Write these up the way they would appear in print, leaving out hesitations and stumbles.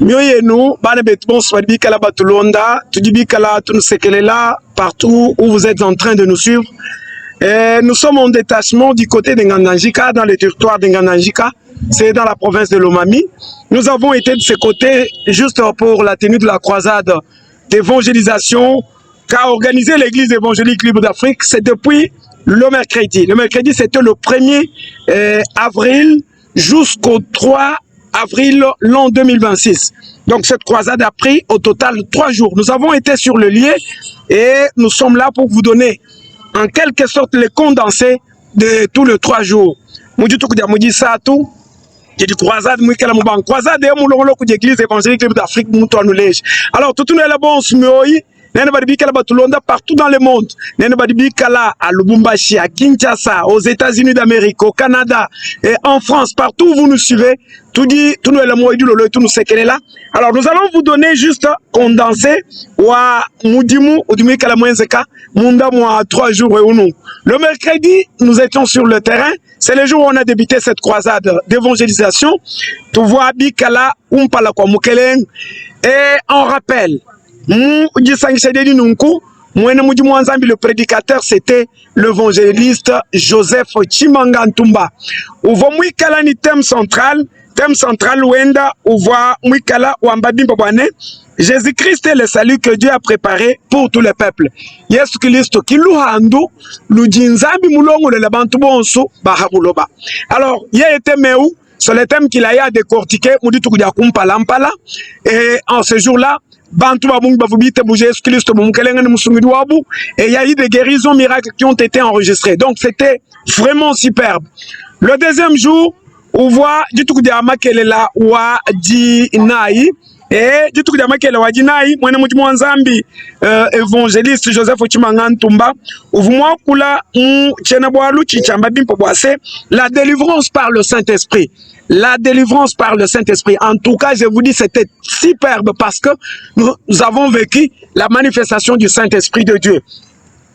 Mioye nous, bana betbon swadi kala batulonda, tudibi kala tunsekelela partout où vous êtes en train de nous suivre. Et nous sommes en détachement du côté de Ngananjika, dans le territoire de Ngananjika, c'est dans la province de Lomami. Nous avons été de ce côté juste pour la tenue de la croisade d'évangélisation qu'a organisé l'Église évangélique libre d'Afrique. C'est depuis le mercredi. Le mercredi, c'était le 1er avril jusqu'au 3 avril l'an 2026. Donc cette croisade a pris au total 3 jours. Nous avons été sur le lieu et nous sommes là pour vous donner en quelque sorte les condensés de tous les 3 jours. J'ai dit croisade, croisade et l'église évangélique libre d'Afrique. Alors tout le monde est bon, partout dans le monde. À Lubumbashi, à Kinshasa, aux États-Unis d'Amérique, au Canada et en France, partout où vous nous suivez. Tout dit, tout nous est là. Alors nous allons vous donner juste condensé wa mudimu udumi kala mwenzeka munda mwa 3 jours et nous. Le mercredi, nous étions sur le terrain. C'est le jour où on a débuté cette croisade d'évangélisation. Tu vois bikala umpala kwa mukeleng et on rappelle le prédicateur, c'était l'évangéliste Joseph Chimanga Ntumba. Où voit ni thème central Wenda, où voit Mwikala Wambadi Mbabane, Jésus-Christ est le salut que Dieu a préparé pour tous les peuples. Yesu Christ qui l'uhandu, l'udinzambi moulongo le labantu bonso, bahabuloba. Alors, il a été meou, sur le thème qu'il a décortiqué, Mouditu Kudiakumpa Lampala, et en ce jour-là, Bantu Babung Bavubite Bougé Christ Wabu, et il y a eu des guérisons miracles qui ont été enregistrées. Donc c'était vraiment superbe. Le deuxième jour, on voit du tout de Amakelela Wadi Nai, et du tout de Amakelela Wadi Nai, Mwanzambi, évangéliste Joseph Ochimanga Ntumba, où moi Kula Chenaboalu Chichambabim Poboase, la délivrance par le Saint-Esprit. La délivrance par le Saint-Esprit. En tout cas, je vous dis, c'était superbe parce que nous avons vécu la manifestation du Saint-Esprit de Dieu.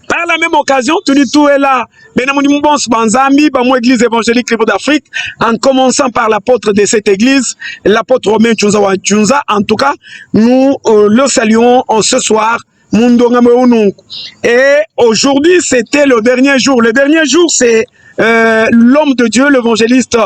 Par la même occasion, tout est là. Église évangélique libre d'Afrique, en commençant par l'apôtre de cette église, l'apôtre Romain Tchunza. En tout cas, nous le saluons ce soir. Et aujourd'hui, c'était le dernier jour. Le dernier jour, c'est l'homme de Dieu, l'évangéliste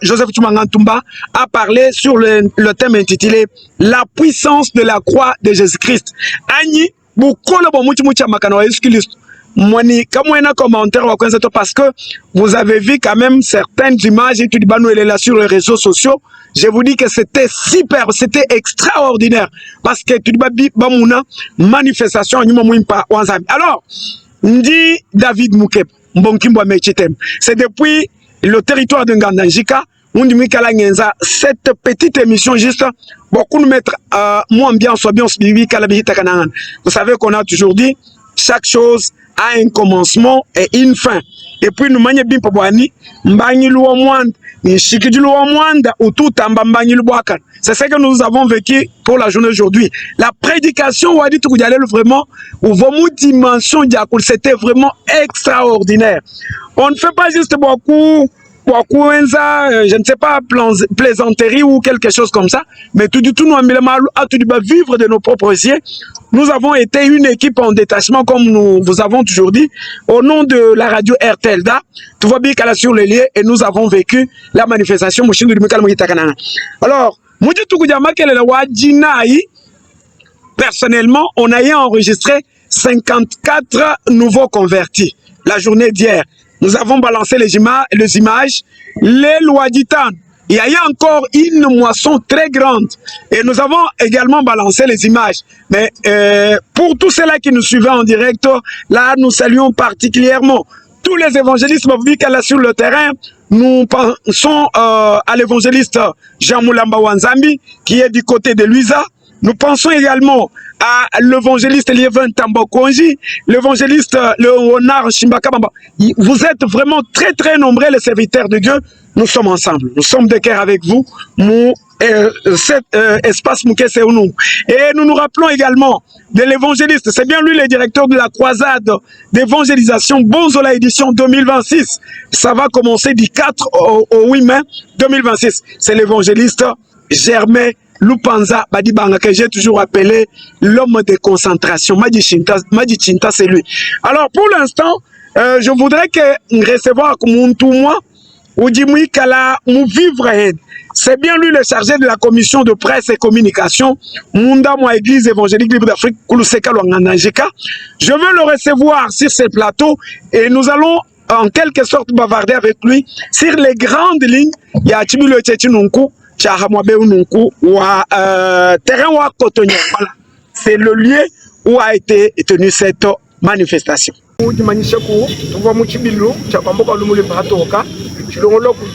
Joseph Chimanga Ntumba a parlé sur le thème intitulé La puissance de la croix de Jésus-Christ. Ani, bukolo bo mucha makano wa Jésus-Christ. Mwani, comme un commentaire parce que vous avez vu quand même certaines images et tout là sur les réseaux sociaux. Je vous dis que c'était superbe, c'était extraordinaire parce que tout bamuna manifestation alors, dit David Moukep, c'est depuis le territoire de Ngananjika, cette petite émission juste beaucoup nous mettre moins bien, soit bien, vous savez qu'on a toujours dit, chaque chose a un commencement et une fin. Et puis nous manions bien pour c'est ce que nous avons vécu pour la journée aujourd'hui. La prédication, vraiment, c'était vraiment extraordinaire. On ne fait pas juste beaucoup, je ne sais pas, plaisanterie ou quelque chose comme ça, mais tout du tout, nous avons vivre de nos propres yeux. Nous avons été une équipe en détachement, comme nous vous avons toujours dit, au nom de la radio RTLDA. Tu vois bien qu'elle a sur les lieux et nous avons vécu la manifestation. Alors, personnellement, on a enregistré 54 nouveaux convertis la journée d'hier. Nous avons balancé les images, les lois d'Itan. Il y a eu encore une moisson très grande. Et nous avons également balancé les images. Mais pour tous ceux-là qui nous suivaient en direct, là, nous saluons particulièrement tous les évangélistes sur le terrain. Nous pensons à l'évangéliste Jean Moulamba Wanzambi, qui est du côté de Luisa. Nous pensons également à l'évangéliste Lieven Tambokonji, l'évangéliste Léonard Shimbakabamba. Vous êtes vraiment très très nombreux les serviteurs de Dieu. Nous sommes ensemble, nous sommes de cœur avec vous. Cet espace Mouké c'est nous. Et nous nous rappelons également de l'évangéliste, c'est bien lui le directeur de la croisade d'évangélisation Bonzola édition 2026. Ça va commencer du 4 au 8 mai 2026. C'est l'évangéliste Germain Lupanza Badibanga, que j'ai toujours appelé l'homme de concentration. Madi Chinta, c'est lui. Alors pour l'instant, je voudrais que recevoir comme tout moi, ou Dimoui Kala, mou vivre. C'est bien lui le chargé de la commission de presse et communication. Munda moi Église évangélique libre d'Afrique, Kouluseka Luangananjika. Je veux le recevoir sur ce plateau et nous allons en quelque sorte bavarder avec lui sur les grandes lignes. Il y a Tibilo Tchétinunku, Tchahamwabe Ununku, ou terrain ou Cotonnier. Voilà. C'est le lieu où a été tenue cette manifestation.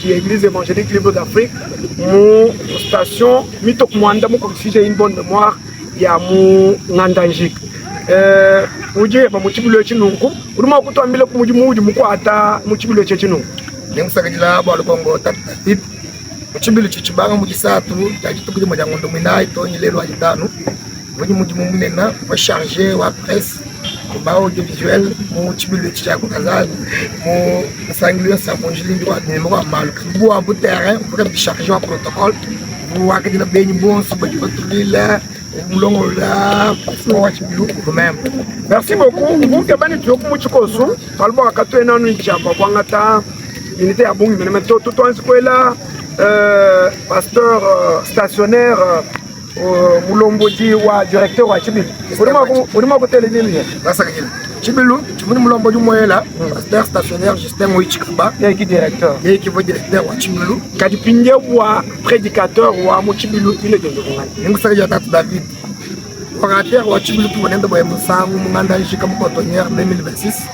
Église évangélique libre d'Afrique, mon station, Mitok Mwanda, comme si j'ai une bonne mémoire, il y a mon Ngandanjik. Uje ba muchibilo chinungu uruma kutwambile kumuji muji mukwata muchibilo chinungu ngisakajila balo kongo tatip muchibilo chichibanga mujisatu jajitukuje majangondo minai tonyi lelo ajitanu muji munena wa charger wa presse ba audiovisuel muchibilo chichako kazali mu sanglio sa monjili wa nemo kwa malu bu abu terrain pour charger wa protocole bu akadila benyi bon suba jibotulila. Merci beaucoup. Vous qui avez dit que vous pasteur stationnaire Mulombodi wa directeur wa Chibilu. Chibilu, Mulombo du Moela, pasteur stationnaire Justin Moïchikaba, qui directeur. Et qui va directeur wa Chibilu. Kadipinye wa prédicateur wa Mochibilu, il est de David. Orateur wa Chibilu pour l'ende boye musangu munganda nshika mukotonière 2026.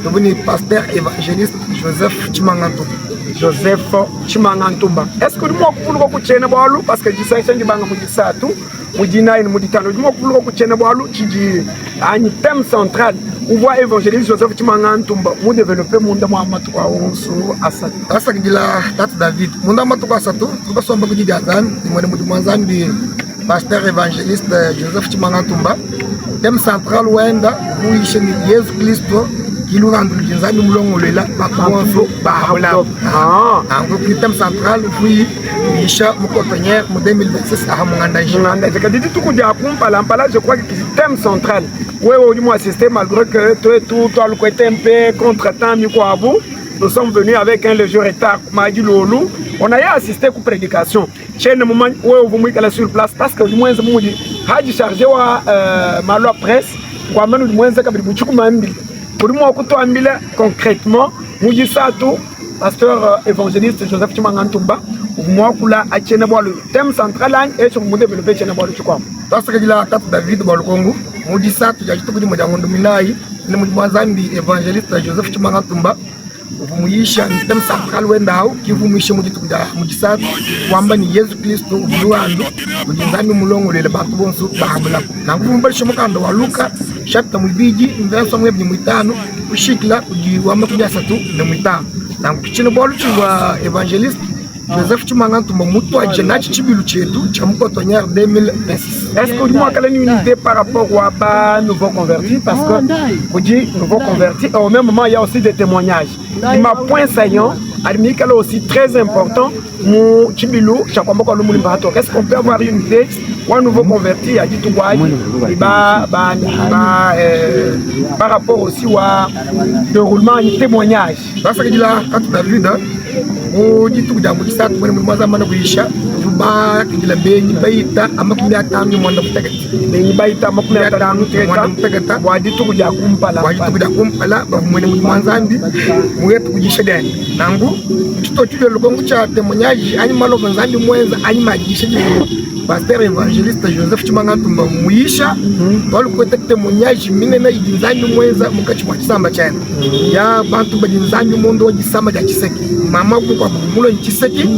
Devenu pasteur évangéliste Joseph Chimangantumba. Joseph Chimangantumba. Est-ce que moi kufunuka kuchena bwalu parce que distinction ngibanga mujisatu mujina ine muditano moi kufunuka kuchena bwalu chiji ani thème central on voit évangéliste Joseph Chimangantumba mu développer munda mwa matuka onsu asatu. Asa ngila tatu David munda matuka asatu tukasomba kujidi azan imone mudu mwanzambi pasteur évangéliste Joseph Chimangantumba. Thème central wenda muisheni Yesu Kristo kilurandu jinzani mulongo lela bakonso bahabla ngo thème central fui isha mukotonière mu 2026 ahamungandaji nganda kadidi tukuja kumpala mpala je crois que thème central wewe ulimu assister malgré que toi le côté un peu contre-temps miko abu nous sommes venus avec un léger retard madi lolu on a assisté à prédication chez le moment où vous m'êtes sur place parce que du moins mudi haji chargé wa malo presse kwa manu du moins kabiri buchuku mambi pour moi kutoambila concrètement mudi sato pasteur évangéliste Joseph Chimangantumba moi kula achena bwa le thème central et sur mode développer chena bwa le chukwa parce que la tata David bwa le Congo mudi sato jajitu kudi mojangondo minai ni mudi mwanzambi évangéliste Joseph Chimangantumba Vumuisha ni thème central wendao kivumisha mujisatu kwamba ni Yesu Kristo ubuwandu ujinzani mulongo lele bantu bonso bahabula na ngumbarisha mukando wa Luka chapter mwibiji verse 15 ushikla ujiwamba kujasatu na mwitano na kuchino bolu wa evangelist Joseph Chimangantumba mutu ajenachi chibilu chetu cha mukotonière 2026. Est-ce que nous avons une idée par rapport aux nouveaux convertis parce que vous dites nouveaux convertis et au même moment il y a aussi des témoignages. Il m'a point saillant, Admikalo aussi très important, mon chibilu chakwamboko lumulimbato. Est-ce qu'on peut avoir une idée ou un nouveau converti a dit tout par rapport aussi au déroulement un témoignage. Parce que là quand tu as vu dit tout dans le stade pour moi zamana kuisha tuba kila benyi baita amakumi atanu mwanda kutegeta benyi baita amakumi atanu kutegeta wadi tu kuja kumpala ba mwene mwanzambi mwetu kujisha gani nangu tuto tudo lugongo cha témoignage ani malo mwanzambi mwenza ani majisha pasteur évangéliste Joseph Chimangantumba muisha wali kwete témoignage minena idinzanyu mwenza mukachi mwa chisamba chana ya bantu badinzanyu mondo wajisamba ja chiseki mama kwa mulo chiseki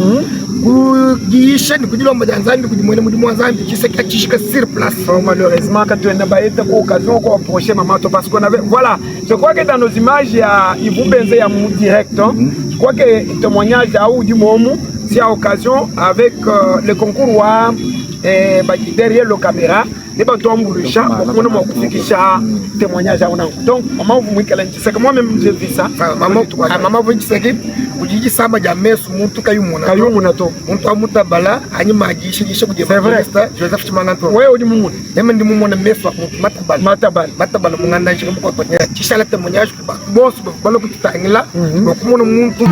kugisha ni kujilo majanzambi kujimwene mwanzambi chiseki achishika sur place. Malheureusement quand tu es nabaeta kwa occasion kwa approcher maman to parce qu'on avait voilà je crois que dans nos images il y a Ibu Benze ya mu direct je crois que témoignage à ou du momo si à occasion avec le concours derrière le caméra et ben toi mbulisha on m'a kufikisha témoignage on donc maman vous mwikala c'est que moi même j'ai vu ça maman vous disait ujiji samba ja mesu muntu kayumuna to muntu amutabala anyuma agishigisha kugema Joseph Chimanga to wewe udi mumuntu ema ndi mumona mesu muntu matabala munganda shika mukotwa chishala témoignage ba boss balo kutangila kumuna muntu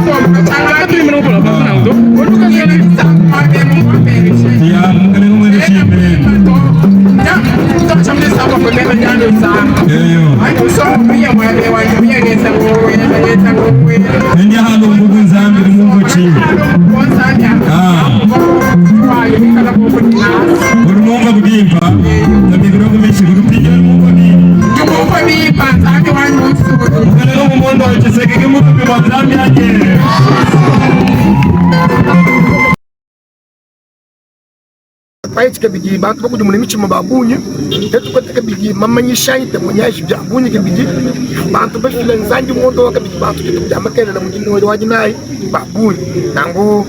paiti kabiji bantu bakuja mu michimo babunye tetu kwete kabiji mamanyisha témoignage bya bunye kabiji bantu bafile nzanji mondo kabiji bantu kuja makele na mujino wajinai babunye nangu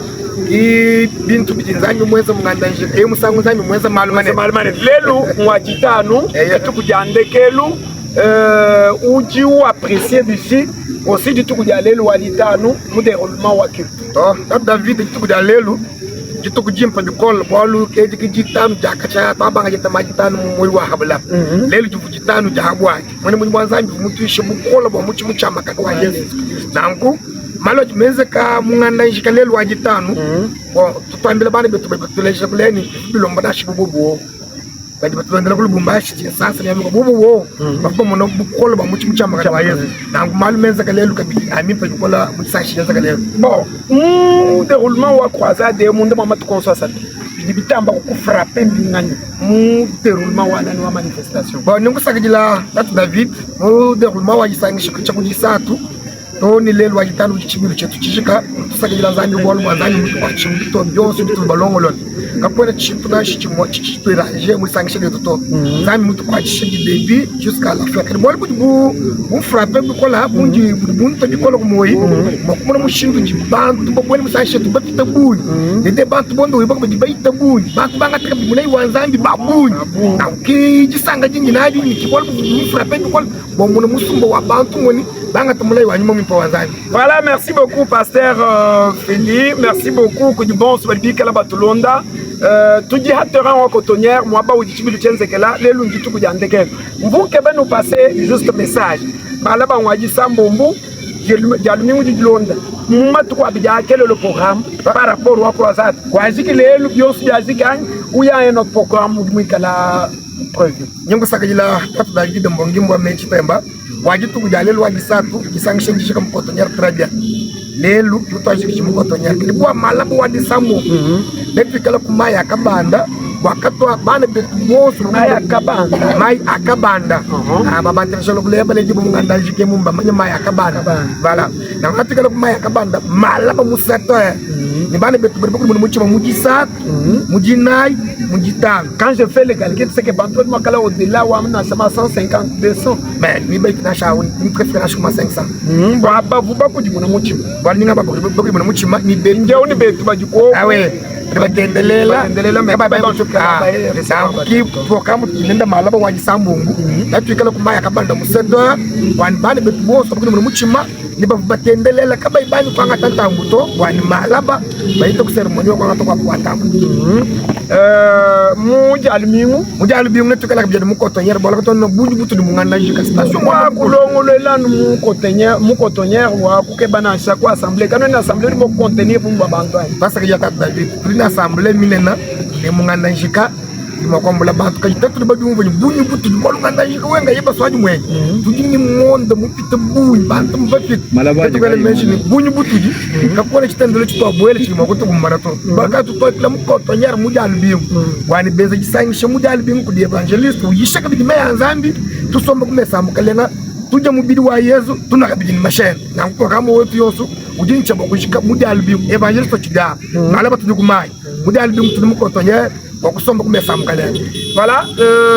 bintu bijinzanyi mweza mungandanje musangu nzanyi mweza malumane lelu mwajitanu tetu kujandekelu uji ou apprécier d'ici aussi du tout lelu walitanu mu déroulement wa culture David tu lelu jitu kujimpa dikol bolu keji kijitam jakacha tabanga jitamajitanu mwiwa habla lelu jufujitanu jahabwa mwene mwanzanyi mutuishe bukola bwa muchama kakwa Yesu nangu malo jimeze ka munganda njika lelu wajitanu tutambila bana betu betulesha kuleni bilomba dashi bububu badi batulendela kulubumbashi sasa nyamiko bububu bafuba mona bukola bwa muchama kakwa Yesu nangu malo meze ka lelu kabili amipa bukola mutsashi yaza ka lelu bon déroulement wa croisade monde mama to konso ça dibitamba ko frapper mbingani mu déroulement wa nani wa manifestation bon ningu sakajila tatu David mu déroulement wa jisangisha kucha kujisatu to ni lelu wa jitanu chibiru chetu chishika tusakajila zani bolu mwanzani mtu kwa chimito byonso bitu balongolo kapona chipuna chimo chitwira je mu sangisha de to zani mtu kwa chishigi début jusqu'à la fin bolu bu frapper bu kola bunji bunta bi kola ko moyi mo ko mo shindu jibantu bo bolu musangisha tu bapita buyi de bantu bondo wibo ko dibaita buyi bantu banga taka bi munai wanzambi babuyi na ki jisanga jingi naji ni kibolu bu frapper bu kola bo mo musumba wa bantu ngoni banga tumulai wa nyuma mpo wanzambi. Voilà, merci beaucoup pasteur Feli, merci beaucoup que du bon swalbi kala batulonda tudi hatera wa cotonnière moi ba ujichibi luchenze kala lelu ngitu kujandeke mvuke ba nous passer juste message bala ba waji sambombu jalumi ujilonda mumatu kwa bija quel est le programme par rapport wa croisade kwa ziki lelu biosu yazika uya eno programme mwikala prévu nyongo sakajila tatu da gidi mbongimbo mechi temba wajitu kujalelu wajisatu jisangisha njishika mkotonyer trabia lelu tutashikisha mkotonyer kilikuwa malabu wadisamu dekikala kumaya kabanda wakatwa bana betu bosu mai akabanda babante shalo kuleba leji munganda jike mumba mai akabanda voilà na watikala kumaya akabanda malaba musato ni bana betu berbuku muchima mujisat mujinai mujitan quand je fais le calcul c'est que bantu moi kala au-delà wa na sama 150 200 mais ni ba kina shawo ni préférence kuma 500 baba vuba ko jimuna muchima bali ninga baba ko jimuna muchima ni be njeo ni betu bajiko awe batendelela ki programu tinenda malaba waji sambungu natwikala kumaya kabanda musedo wani bani betu boso bakuni muchima ni batendelela kaba ibani kwanga tantambuto wani malaba bayito kuseremoni kwanga to kwa kwatambu mujalmingu natwikala kabjana mukotonyer bola ko no bunju butu du munganda jika station wa kulongolela mukotonyer wa kukebana chaque assemblée quand une assemblée mo contenir pour babantu parce que yata David assemblée milena ni munganda njika makombola bantu kajitatu badu bunyu butu bolunganda njika wenga yeba swaji mwe tujini monde mupita bunyu bantu mbafit malabaji kale mention bunyu butu ji kakole chitendele chitwa boele chimo ko to marathon baka to to lam ko to nyar mujal biim wani beza jisangisha mujal biim ku di evangelist yishaka bi meya nzambi tu somba ku mesa mukalenga tuja mubidi wa Yesu tunakabidi mashene na ko kama wetu yosu ujini chabo kushika mujal biim evangelist chida malaba tujukumai mujal biim tunumuko to nyar wakusomba kumesa mukale voilà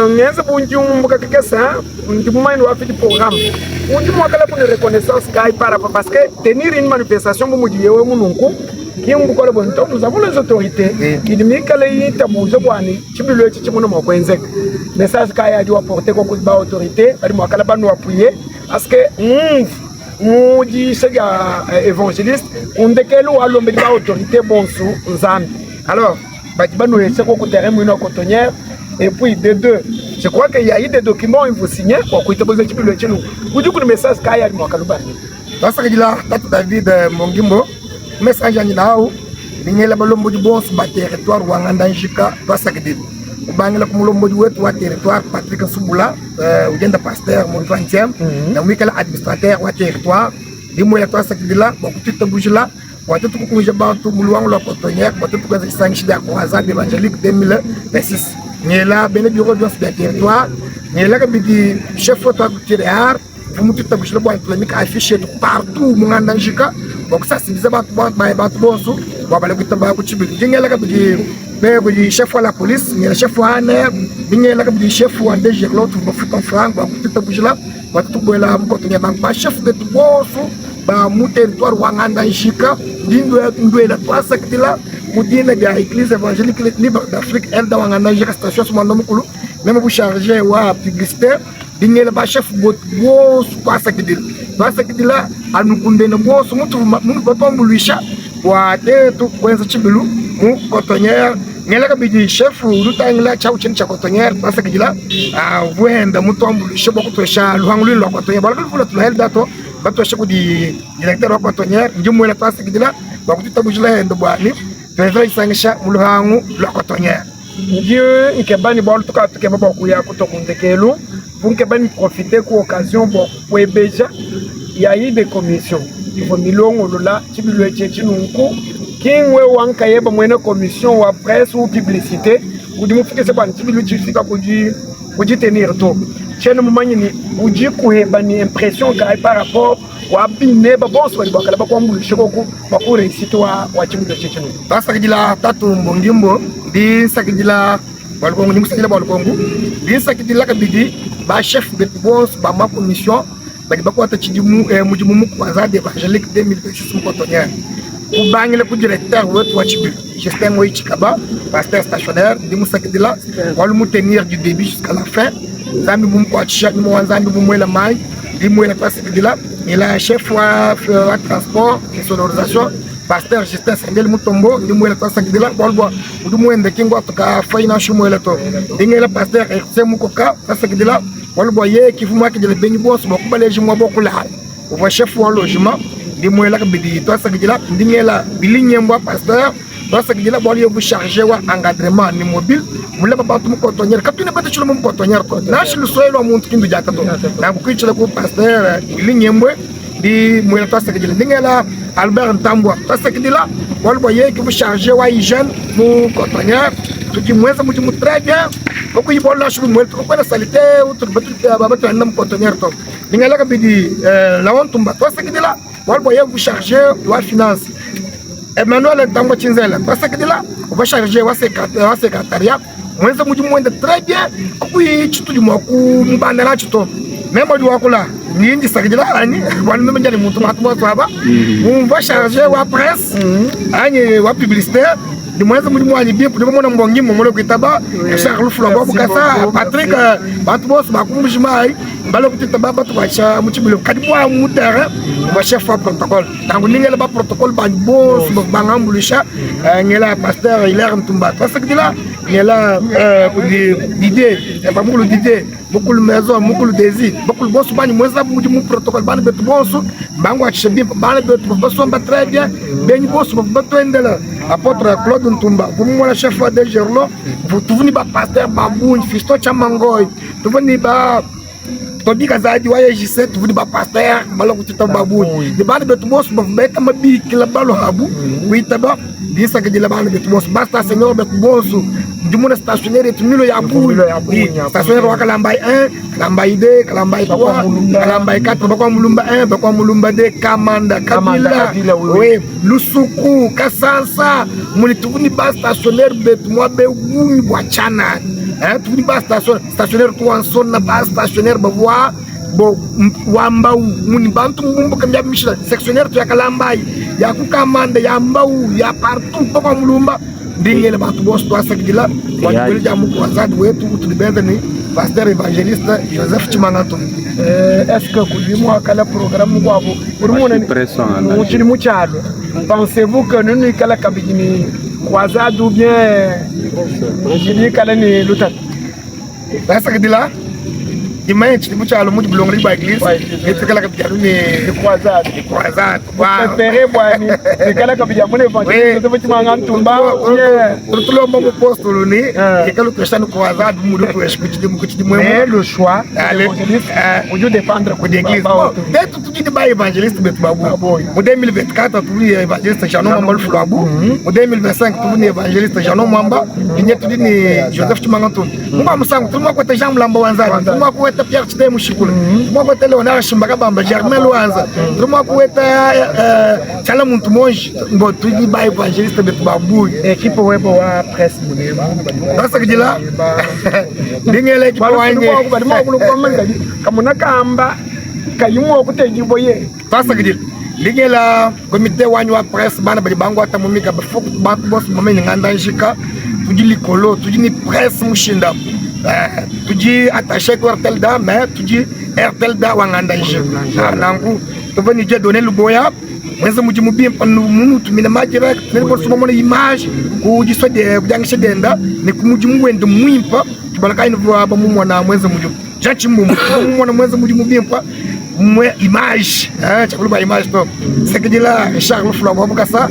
ngenza bunju mbuka kekesa ndimumani wa fiti programme unju mwakala pour reconnaissance kai para parce que tenir une manifestation bu mudiyewe mununku qui ont beaucoup de bonnes temps, nous avons les autorités qui nous disent que les tabous boani, tu peux le dire mon coinzek. Mais ça, ce qu'il y a dû apporter comme autorité, moi qu'elle va nous appuyer, parce que on dit c'est évangéliste, on dit que l'on a l'autorité bon sous Zambi. Alors, nous avons un terrain une cotonnière. Et puis, de deux, je crois qu'il y a eu des documents, il faut signer, pour que vous ayez le chez nous. Vous dites que le message qu'il y a eu, dans ce cas-là, David Mongimbo, le message qu'il y a eu, il y a eu bon sur le territoire où on a Jika, dans ce cas-là. Il y a eu territoire, Patrick Souboula, où il y a un pasteur, mon 20e, il y a un administrateur au territoire, il y a eu dans ce cas-là, beaucoup de bouger là. Wakati tukukuja bantu muluwangu la cotonnière, wakati tukuanza kisangishi ya croisade évangélique 2026. Nyela bene bureau de territoire, nyela kabidi chef photo itinéraire, vous mutu tabushile bo économique affiché partout munganda njika, donc ça c'est bizarre bantu bonso, wabale kutaba ku chibidu. Nyela kabidi be chef de la police, nyela chef wa ANR, nyela kabidi chef wa DG l'autre vous futon franc, ba kutu tabushila, wakati tukuela mu cotonnière bank ba chef de bonso. Ba mu territoire wanganda njika ndindo la twasa kitila mudina ga église évangélique libre d'Afrique elle da wanganda njika station sumando mukulu même bu chargé wa publicité dingela ba chef bot bo twasa kitila anu kunde na bo su mutu mu batombu luisha wa te tu kwenza chibilu mu cotonnière ngela ka biji chef rutangla chau chen cha cotonnière twasa kitila vuenda mutombu luisha boko tosha luhangulu lo cotonnière bala kula tu hel dato bato shako di directeur wa cotonnière njumu la pasta kidila bakuti tabujila ndo bwani tuweza isangisha muluhangu la cotonnière Dieu ikebani bol tuka tukeba boku ya kutokundekelu pour kebani profiter ku occasion bo webeja ya yi de commission il faut milongo lola tibilwe chinunku kingwe wanka yeba mwene commission wa presse ou publicité kudimu fike se bani tibilwe chifika kuji tenir to chene mumanyini uji kuheba ni impression ka par rapport wa bine ba bon so ba kala ba ko mbulu shikoku ba ko réussite wa chimu de chechenu basa kidila tatu mbongimbo di sakidila balkongu ni musakila balkongu di sakidila kabidi ba chef de bon ba ma commission ba ko ta chidimu mujimu kwa de évangélique 2026 cotonnière ku bangile ku directeur wetu wa chibu Justin Moichikaba pasteur stationnaire di musakidila walu mu tenir du début jusqu'à la fin zambi bumu kwa chisha ni mwanzambi bumwela mai di mwela pasikidila ila chef wa transport et sonorisation pasteur Justin Sengel Mutombo di mwela pasikidila bolbo du mwende kingo toka financial mwela to dingela pasteur Semu Koka pasikidila bolbo ye kifuma kidile benyi boss bo kubaleji mwa bokula wa chef wa logement di mwela kabidi pasikidila dingela bilinyembo pasteur pasikidila bol yo bu charger wa encadrement ni mobile mula babatu mu cotonnière kapine bata chulo mu cotonnière ko na shilu soyelo muntu kindu jata to na ku kichela ko pasteur linyembwe di mwela pasikidila dingela Albert Ntambwa pasikidila bol boye ki bu charger wa hygiène mu cotonnière tuki mweza mu très bien ko yibol na shilu mwel ko na salité utu batu babatu ndam cotonnière to dingela ka bidi la wontumba pasikidila bol boye bu charger wa finance Emmanuel Ntambwa Chinzela pasikidila bu charger wa secrétariat mwenza muji mwende très bien kuyi chitu di mwaku mbandana chito même di wakula nindi sakidila ani wanu mbenjani muntu matuma swaba mva charger wa presse ani wa publicité di mwenza muji mwani bien pour mona mbongi momolo kitaba Charles Flambo bukasa Patrick batubos bakumujimai balo kitaba batu bacha muchibilo kadibwa mutere wa chef wa protocole tangu ningela ba protocole ba boss bangambulisha ngela pasteur Hilaire Ntumba pasikidila ngela d'idée beaucoup d'idées beaucoup de maisons beaucoup de désirs beaucoup de boss bani mweza muji mu protocole bani betu boss bango achibie bani betu boss ba très bien beni boss ba twendela apôtre Claude Ntumba vous moi le chef de Gerlo vous tuvuni ba pasteur Babou Fisto Chamangoy tuvuni ba Tobi Kazadi wa yejise tuvuni ba pasteur balo kutita Babou de bani betu boss ba beta mabi kila balo habu kuitaba bisa kejila bani betu boss basta seigneur betu boss du monde stationnaire et milo ya bou stationnaire wa Kalambai 1 Kalambai 2 Kalambai 3 Kalambai 4 bakwa mulumba 1 bakwa mulumba 2 Kamanda Kabila oui Lusuku Kasansa muli tuvuni ba stationnaire betu mwa be wuni bwa chana tuvuni ba stationnaire to anson na ba stationnaire ba wa bo wambau muni bantu mumbu kambia mishla sectionnaire tu yakalambai ya kukamanda ya mbau ya partout papa mulumba ndingele bantu boss to asakidila wajibele jamu kwa zadi wetu tulibenda ni pasteur évangéliste Joseph Chimanganto. Est-ce que vous avez un programme pour pensez-vous que nous avons un croisade ou bien Imagine tu mucha alo muji bulongri ba église et kala ka bijaru ni croisade préféré bwani kala ka bijamu ne évangile to bati manga ntumba tout le monde apostole ni kala christian croisade mu do kuchidi mais le choix on veut défendre ko d'église peut-être tu dis ba évangéliste bet babu mu 2024 tu ni évangéliste Jean Mamba Fulabu mu 2025 tu ni évangéliste Jean Mamba tu ni Joseph Chimanganto mu ba musangu tu mo ko te Jean Mlamba wanzani tu mo ko Pierre Chite Mushikula, moi ko tele ona shimbaka bamba Germain Luanza, moi ko eta Chala muntu monji, mbo tudi ba évangéliste betu babu, équipe webo wa presse munema. Basa kujila. Dingele ki wanye. Mo ko komanda kamuna kamba kayumo ko tejibo ye. Basa kujila. Dingela comité wanyu wa presse bana bali bango atamumika ba fok ba boss mamenye nganda nshika, tujili kolo, tujini presse mushinda. Tuji attaché ko RTL da mais tuji RTL da wanganda nje nangu to vani je donner le boya mwenza muji mubi panu munu tumina ma direct ne ko suma mona image ko ji so de jang shedenda ne ku muji muwende muimpa tubalaka ino ba mu mona mwenza muji jachi mu mona mwenza muji mubi pa mwe image chakulu ba image to sekidila Charles Flo bokasa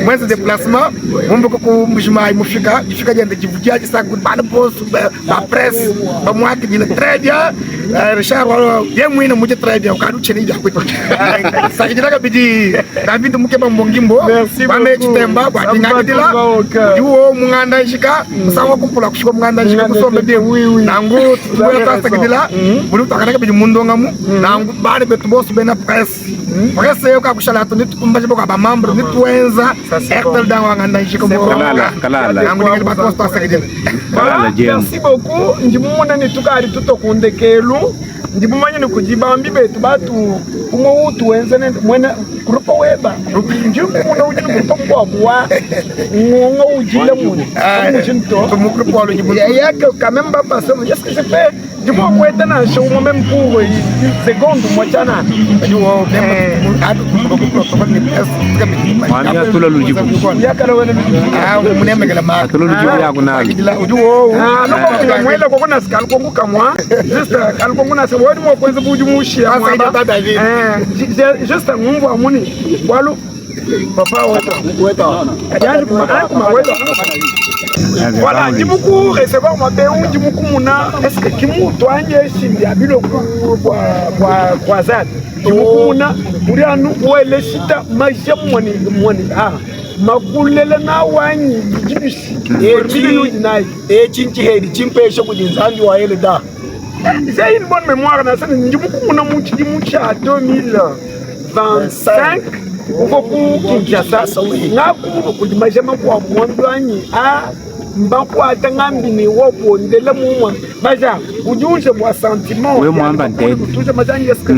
mwenza déplacement mumbo ko mujima mufika ifika jende jivujaji sa good bana boss ba presse ba mwaki dina très bien Richard bien mwina muje très bien ka du cheni ja ko sekidila ka bidi David muke ba mbongimbo ba mechi temba ba dinga dila yuo munganda shika sawa kumpula kushika munganda shika ko sombe de nangu tuwa ta sekidila bulu takana bidi mundo ngamu nangu bari betu boss bena presse presse yo ka kushala to nitu kumbaje boka ba membre nitu enza RTL da wanganda shika bo kalala nangu ngeli ba posta sekidila merci beaucoup ndimuna nitukari tutokundekelu ndibumanye nokujibambi betu batu umwe utu enza mwena grupa weba njimuna ujina grupa kwa bwa ngonga ujile mun mujinto to mu grupa walo jibu ya quand même pas passer est-ce que je fais je peux kweta na show moi même pour seconde moi chana du wo même adu ko protocole ni presse mania tula lujibu ya kala wala mu ne megala ma tula lujibu ya kuna du wo no ko mwela ko kuna skal ko kamwa juste kal ko kuna se wodi mo kwenza buju mushi juste ngumbu amuni walo papa weta ajali kuma weta voilà ndimuku recevoir mabeu ndimuku muna est-ce que kimuto anje shindi abilo kwa croisade ndimuku muna muri anu wele shita maje mwani makulela na wanyi jibisi chinchi hedi chimpesho kudinzandi wa ele da j'ai une bonne mémoire na sana ndimuku muna muchi a 2025 uko ku Kinshasa ngaku kudimajema kwa mwandwanyi mbakwa tangambi ni wopo ndele mumwa baja ujunje mwa sentiment we mwamba ndende tuje majani est-ce que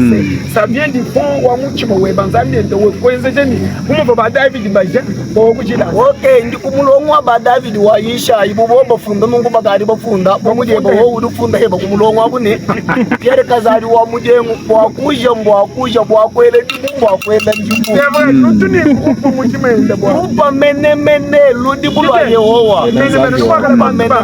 ça vient du fond wa muchimo we banzambi ndo we kwenze jeni kumva ba David baja bo kujila okay ndi kumulongwa ba David wa yisha ibubo bafunda mungu bagari bafunda bamuje bo udufunda heba kumulongwa bune Pierre Kazari wa mujengu kwa kuja bwa kwele ndibwa kwele ndibwa c'est vrai nous ni groupe mujima ende bwa groupe mene ludi bulwa Yehova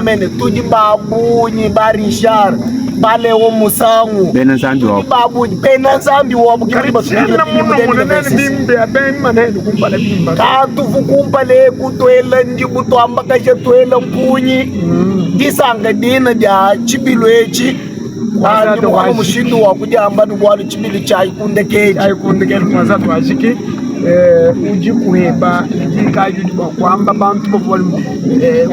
mene tuji babunyi barishar bale wo musangu bena zambi wo babunyi bena zambi wo kariba sina bimbe aben manene kumpala bimba ka tuvukumpale kutwela ndibuto ambaka jetwela mpunyi disanga dina dia chibilwechi kwani mwa mushindu wa kujamba ndwalo chibili cha ikundekeji kwanza twashiki uji kuheba ndikajudu kwamba bantu bavole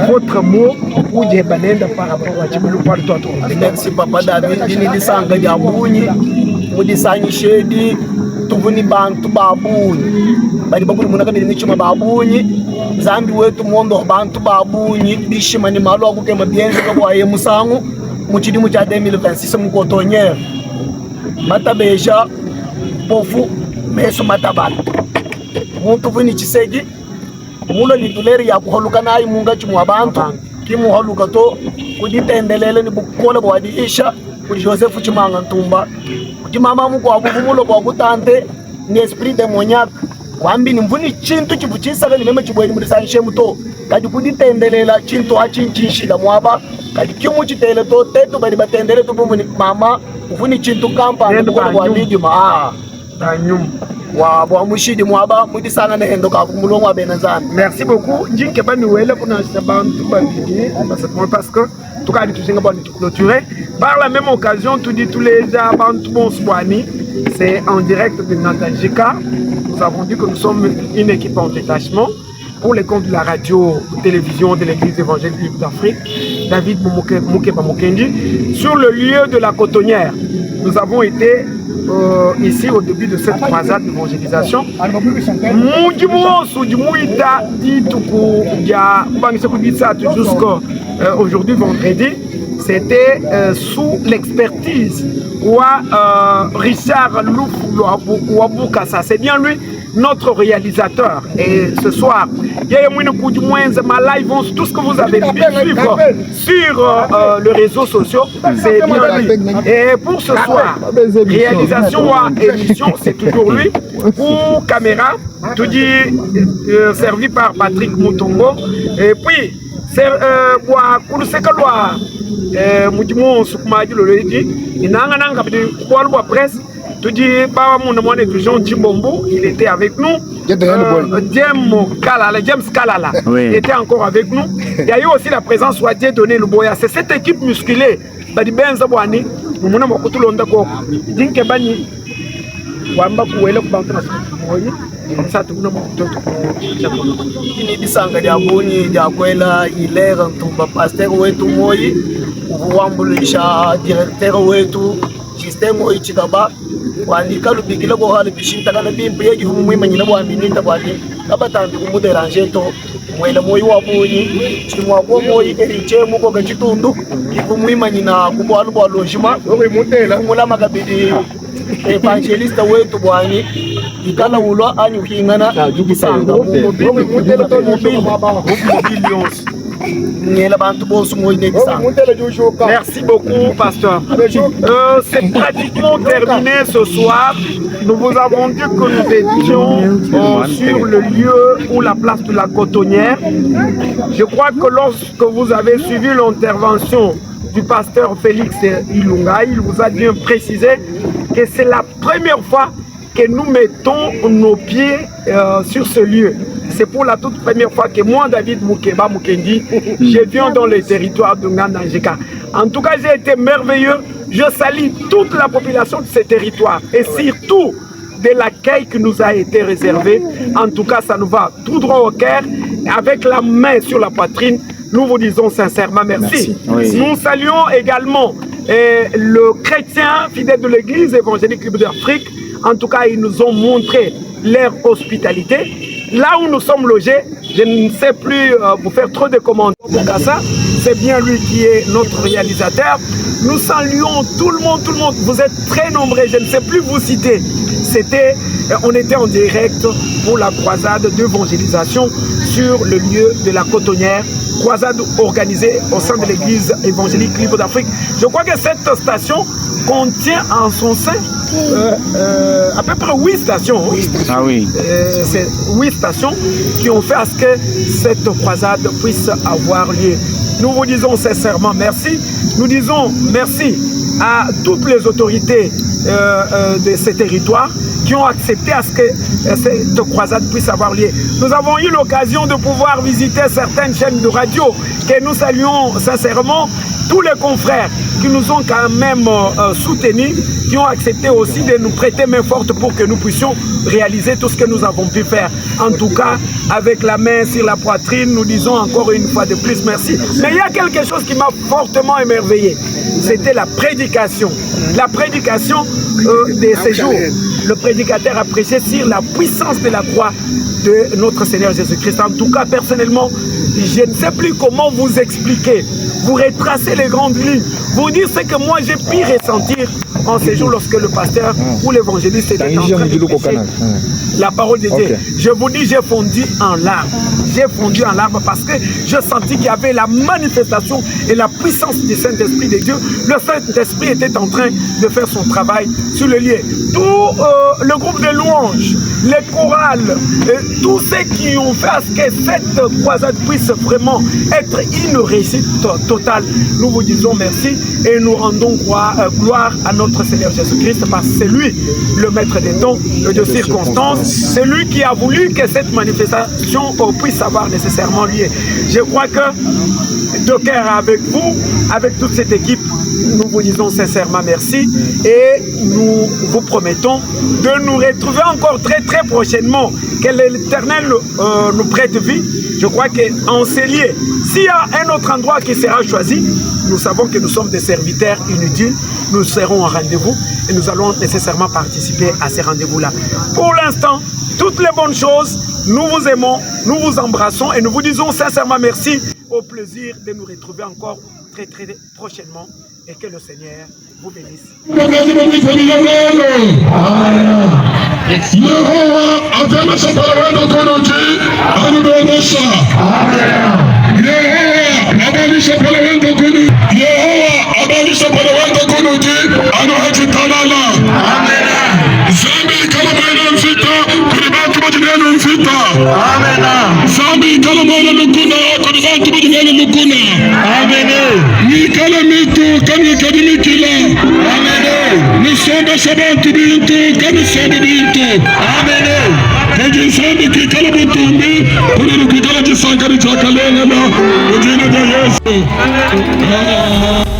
votre mot uje banenda par rapport à chibulu par toi. Merci papa David dini disanga jabunyi mudisanyi shedi tuvuni bantu babunyi bali bakuru munaka bili chuma babunyi zambi wetu mondo bantu babunyi bishima ni malo akukema bienze kwa ye musangu muchidi mucha 2026 mukotonyera matabeja pofu meso matabala muntu vini chisegi mulo lituleri ya kuholuka nayi munga chimwa bantu kimuholuka to kuditendelele ni bukola bwadi isha kudi Joseph Chimanga Ntumba kudi mama muko abuvumulo bwa kutante ni esprit demoniaque wambi ni mvuni chintu chibuchisa ni meme chibweni mulisanishe muto kadi kuditendelela chintu achinchishila mwaba kadi kimu chitele to tetu bali batendele to bumuni mama mvuni chintu kampa ndiko bwa midima wa bwa mushidi mwaba mudisanga ne endo ka kumulongo wa benazana. Merci beaucoup njinke bani wele kuna sabantu babili parce que tout cas tu singa bani clôturer par la même occasion tout dit tous les abantu bon swani c'est en direct de Nantajika. Nous avons dit que nous sommes une équipe en détachement pour les comptes de la radio télévision de l'église évangélique d'Afrique David Mukeba Mukendi sur le lieu de la cotonnière. Nous avons été ici au début de cette croisade d'évangélisation. Jusqu'aujourd'hui vendredi, c'était sous l'expertise Richard Louf-Ouaboukassa. C'est bien lui notre réalisateur. Et ce soir, il y a ma live, tout ce que vous avez pu suivre sur les réseaux sociaux, c'est bien lui. Et pour ce soir, réalisation ou émission, c'est toujours lui. Pour caméra, tout dit servi par Patrick Moutongo. Et puis, tout dit, il était avec nous. James Kalala était encore avec nous. Il y a eu aussi la présence de Dieudonné Luboya. C'est cette équipe musclée. Bisanga ya boni ya kwela ilera Ntumba pasteur wetu moyi uwambulisha directeur wetu système oichikaba wandika lubikile ko hali bishinta kana bimpi yeji humwe manyina bwa minita bwati kabatambi kumuderange to mwela moyi wa boni chimwa ko moyi eriche muko gachitundu ifumwe manyina kubwalu bwa lojima mutela mula makabidi evangelista wetu bwani ikala ulwa anyu hingana bisanga mutela to millions. Merci beaucoup, pasteur. C'est pratiquement terminé ce soir. Nous vous avons dit que nous étions sur le lieu ou la place de la cotonnière. Je crois que lorsque vous avez suivi l'intervention du pasteur Félix Ilunga, il vous a bien précisé que c'est la première fois que nous mettons nos pieds sur ce lieu. C'est pour la toute première fois que moi, David Mukeba Mukendi, je viens dans le territoire de Nantajika. En tout cas, j'ai été merveilleux. Je salue toute la population de ce territoire et surtout de l'accueil qui nous a été réservé. En tout cas, ça nous va tout droit au cœur. Avec la main sur la poitrine, nous vous disons sincèrement merci. Oui. Nous saluons également le chrétien fidèle de l'église évangélique libre d'Afrique. En tout cas, ils nous ont montré leur hospitalité. Là où nous sommes logés, je ne sais plus vous faire trop de commentaires. C'est bien lui qui est notre réalisateur. Nous saluons tout le monde, vous êtes très nombreux, je ne sais plus vous citer. On était en direct pour la croisade d'évangélisation sur le lieu de la cotonnière, croisade organisée au sein de l'église évangélique libre d'Afrique. Je crois que cette station contient en son sein à peu près 8 stations. Ah oui. C'est 8 stations qui ont fait à ce que cette croisade puisse avoir lieu. Nous vous disons sincèrement merci. Nous disons merci à toutes les autorités de ces territoires qui ont accepté à ce que cette croisade puisse avoir lieu. Nous avons eu l'occasion de pouvoir visiter certaines chaînes de radio que nous saluons sincèrement. Tous les confrères qui nous ont quand même soutenus, qui ont accepté aussi de nous prêter main forte pour que nous puissions réaliser tout ce que nous avons pu faire. En tout cas, avec la main sur la poitrine, nous disons encore une fois de plus merci. Mais il y a quelque chose qui m'a fortement émerveillé. C'était la prédication. La prédication de ces jours. Le prédicateur a prêché sur la puissance de la croix de notre Seigneur Jésus-Christ. En tout cas, personnellement, je ne sais plus comment vous expliquer. Vous retracez les grandes lignes, vous dire ce que moi j'ai pu ressentir en ces jours lorsque le pasteur ou l'évangéliste était en train de prêcher la parole de Dieu. Okay. Je vous dis, j'ai fondu en larmes. J'ai fondu en larmes parce que je sentis qu'il y avait la manifestation et la puissance du Saint-Esprit de Dieu. Le Saint-Esprit était en train de faire son travail sur le lieu. Tout le groupe de louanges, les chorales, tous ceux qui ont fait à ce que cette croisade puisse vraiment être une réussite totale, nous vous disons merci et nous rendons gloire à notre Seigneur Jésus-Christ parce que c'est lui le maître des temps et de circonstances. C'est lui qui a voulu que cette manifestation puisse avoir nécessairement lieu. Je crois que de cœur avec vous, avec toute cette équipe, nous vous disons sincèrement merci et nous vous promettons de nous retrouver encore très prochainement. Que l'Éternel nous prête vie. Je crois qu'en ces lieux, s'il y a un autre endroit qui sera choisi, nous savons que nous sommes des serviteurs inutiles. Nous serons en rendez-vous et nous allons nécessairement participer à ces rendez-vous-là. Pour l'instant, toutes les bonnes choses, nous vous aimons, nous vous embrassons et nous vous disons sincèrement merci. Au plaisir de nous retrouver encore très prochainement et que le Seigneur vous bénisse. Amen.